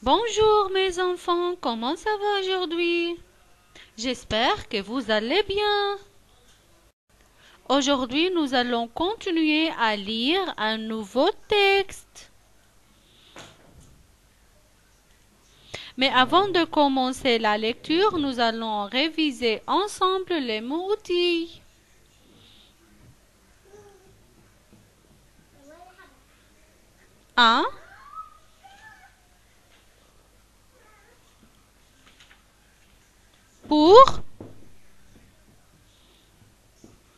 Bonjour mes enfants, comment ça va aujourd'hui? J'espère que vous allez bien. Aujourd'hui, nous allons continuer à lire un nouveau texte. Mais avant de commencer la lecture, nous allons réviser ensemble les mots-outils. Un, pour,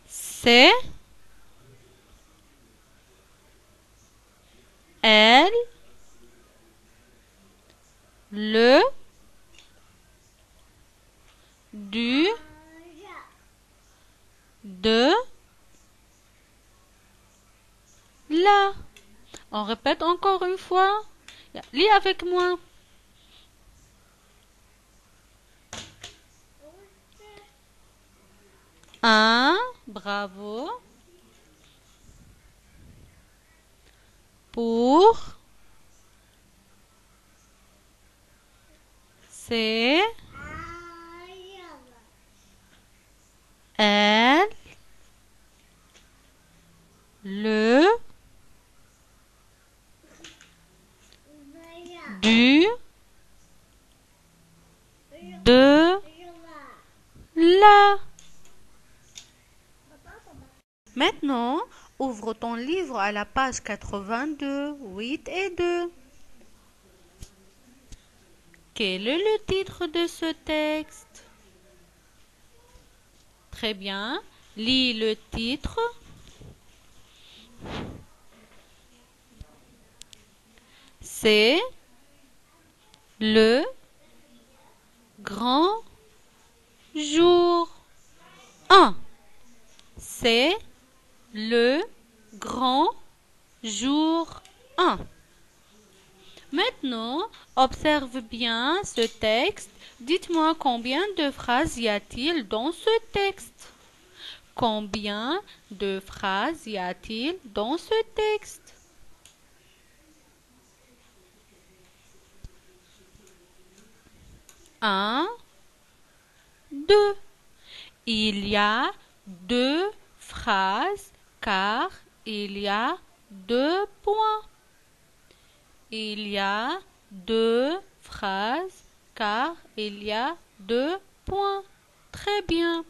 c'est, elle, le, du, de, la. On répète encore une fois. Lis avec moi. Un, bravo. Pour, c'est, elle, le, du, de, la. Maintenant, ouvre ton livre à la page 82, 8 et 2. Quel est le titre de ce texte? Très bien. Lis le titre. C'est le grand jour. 1. C'est le grand jour 1. Maintenant, observe bien ce texte. Dites-moi combien de phrases y a-t-il dans ce texte? Combien de phrases y a-t-il dans ce texte? Un, deux. Il y a deux phrases car il y a deux points. Il y a deux phrases car il y a deux points. Très bien.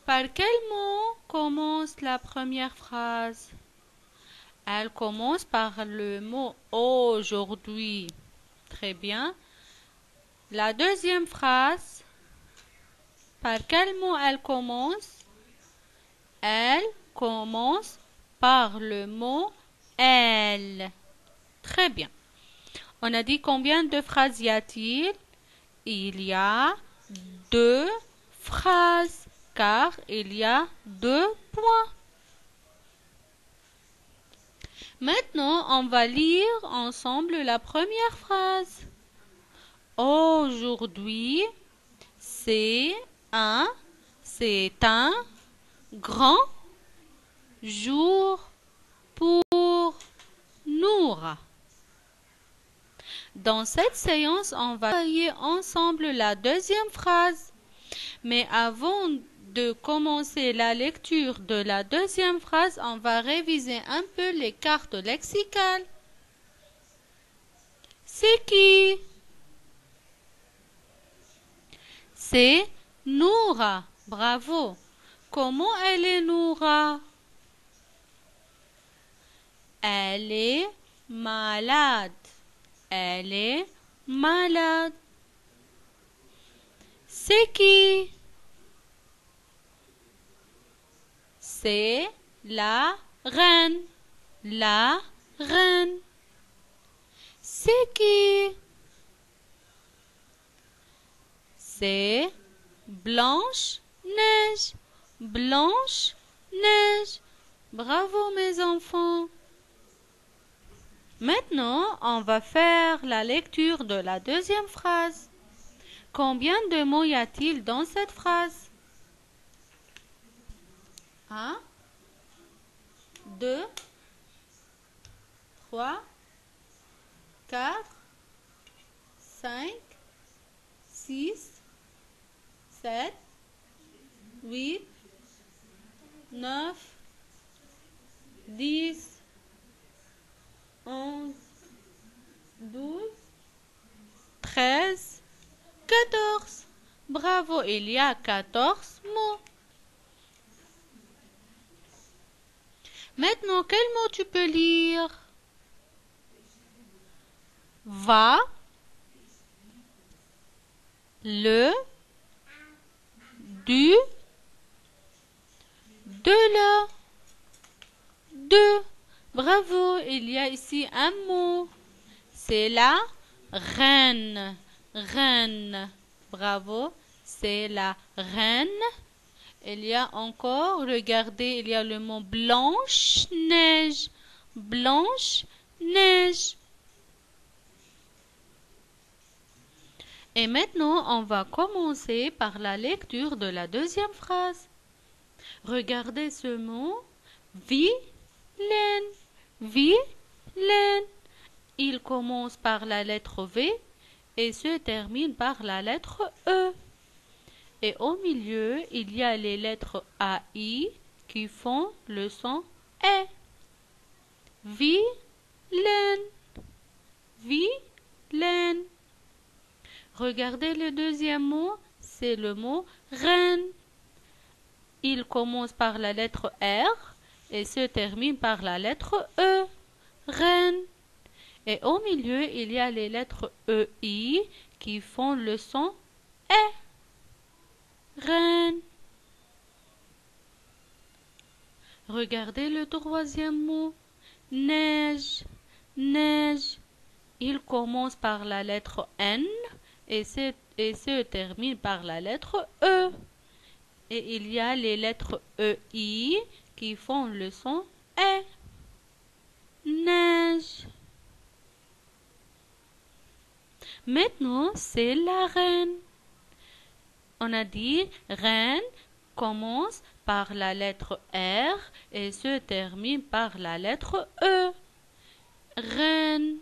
Par quel mot commence la première phrase? Elle commence par le mot aujourd'hui. Très bien. La deuxième phrase, par quel mot elle commence? Elle commence par le mot elle. Très bien. On a dit combien de phrases y a-t-il? Il y a deux phrases car il y a deux points. Maintenant, on va lire ensemble la première phrase. Aujourd'hui, c'est un grand jour pour Nour. Dans cette séance, on va travailler ensemble la deuxième phrase. Mais avant de commencer la lecture de la deuxième phrase, on va réviser un peu les cartes lexicales. C'est qui? C'est Noura. Bravo. Comment elle est Noura? Elle est malade. Elle est malade. C'est qui? C'est la reine. La reine. C'est qui? C'est Blanche-Neige. Blanche-Neige. Bravo mes enfants. Maintenant, on va faire la lecture de la deuxième phrase. Combien de mots y a-t-il dans cette phrase? 1, 2, 3, 4, 5, 6, 7, 8, 9, 10, 11, 12, 13, 14. Bravo, il y a 14 mots. Maintenant, quel mot tu peux lire? Va, le, du, de la, de. Bravo, il y a ici un mot. C'est la reine. Reine. Bravo, c'est la reine. Il y a encore, regardez, il y a le mot Blanche-Neige. Blanche-Neige. Et maintenant, on va commencer par la lecture de la deuxième phrase. Regardez ce mot, vilaine. Vilaine. Il commence par la lettre V et se termine par la lettre E. Et au milieu, il y a les lettres AI qui font le son E. Vilaine. Vilaine. Regardez le deuxième mot, c'est le mot reine. Il commence par la lettre R et se termine par la lettre E. Reine. Et au milieu, il y a les lettres EI qui font le son E. Reine. Regardez le troisième mot, neige. Neige. Il commence par la lettre N et se termine par la lettre E. Et il y a les lettres EI qui font le son E. Neige. Maintenant, c'est la reine. On a dit reine commence par la lettre R et se termine par la lettre E. Reine.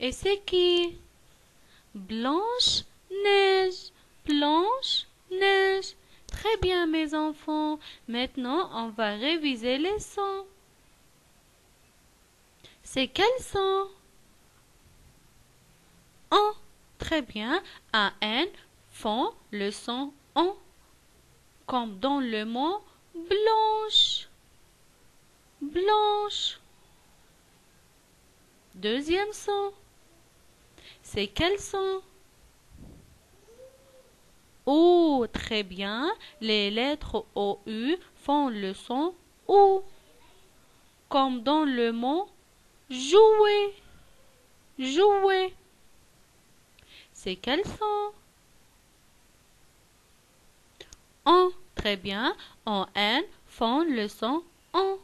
Et c'est qui? Blanche-Neige. Blanche-Neige. Très bien, mes enfants. Maintenant, on va réviser les sons. C'est quel son? En. Très bien. Un N font le son en. Comme dans le mot blanche. Blanche. Deuxième son. C'est quel son? O. Très bien. Les lettres OU font le son OU. Comme dans le mot jouer. Jouer. C'est quel son? En. Très bien. En N font le son en.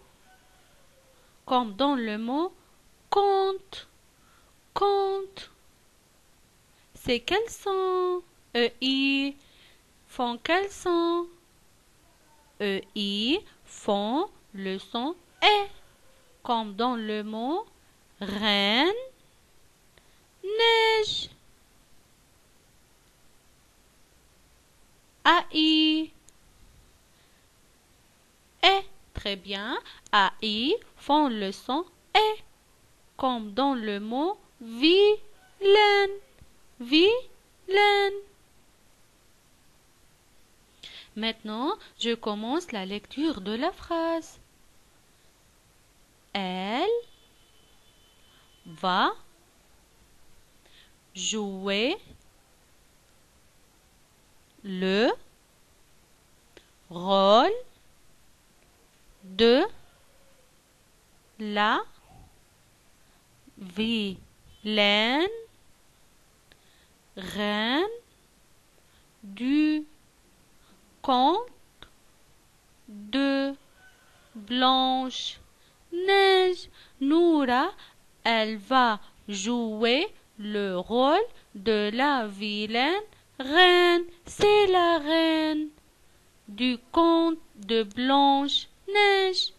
Comme dans le mot compte. Compte. C'est quel son? EI font quel son? EI font le son E. Comme dans le mot reine. Neige. AI. E. Très bien. AI font le son E. Comme dans le mot vilaine. Vilaine. Maintenant, je commence la lecture de la phrase. Elle va jouer le rôle de la vilaine reine du conte de Blanche-Neige. Noura, elle va jouer le rôle de la vilaine reine. C'est la reine du conte de Blanche-Neige.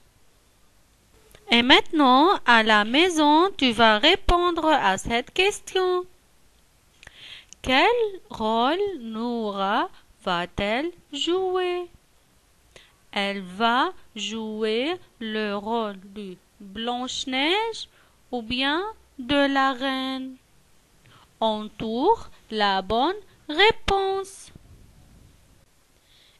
Et maintenant, à la maison, tu vas répondre à cette question. Quel rôle Noura va-t-elle jouer? Elle va jouer le rôle de Blanche-Neige ou bien de la reine. Entoure la bonne réponse.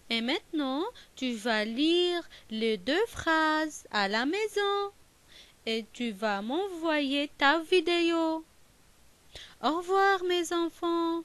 Et maintenant, tu vas lire les deux phrases à la maison et tu vas m'envoyer ta vidéo. Au revoir mes enfants.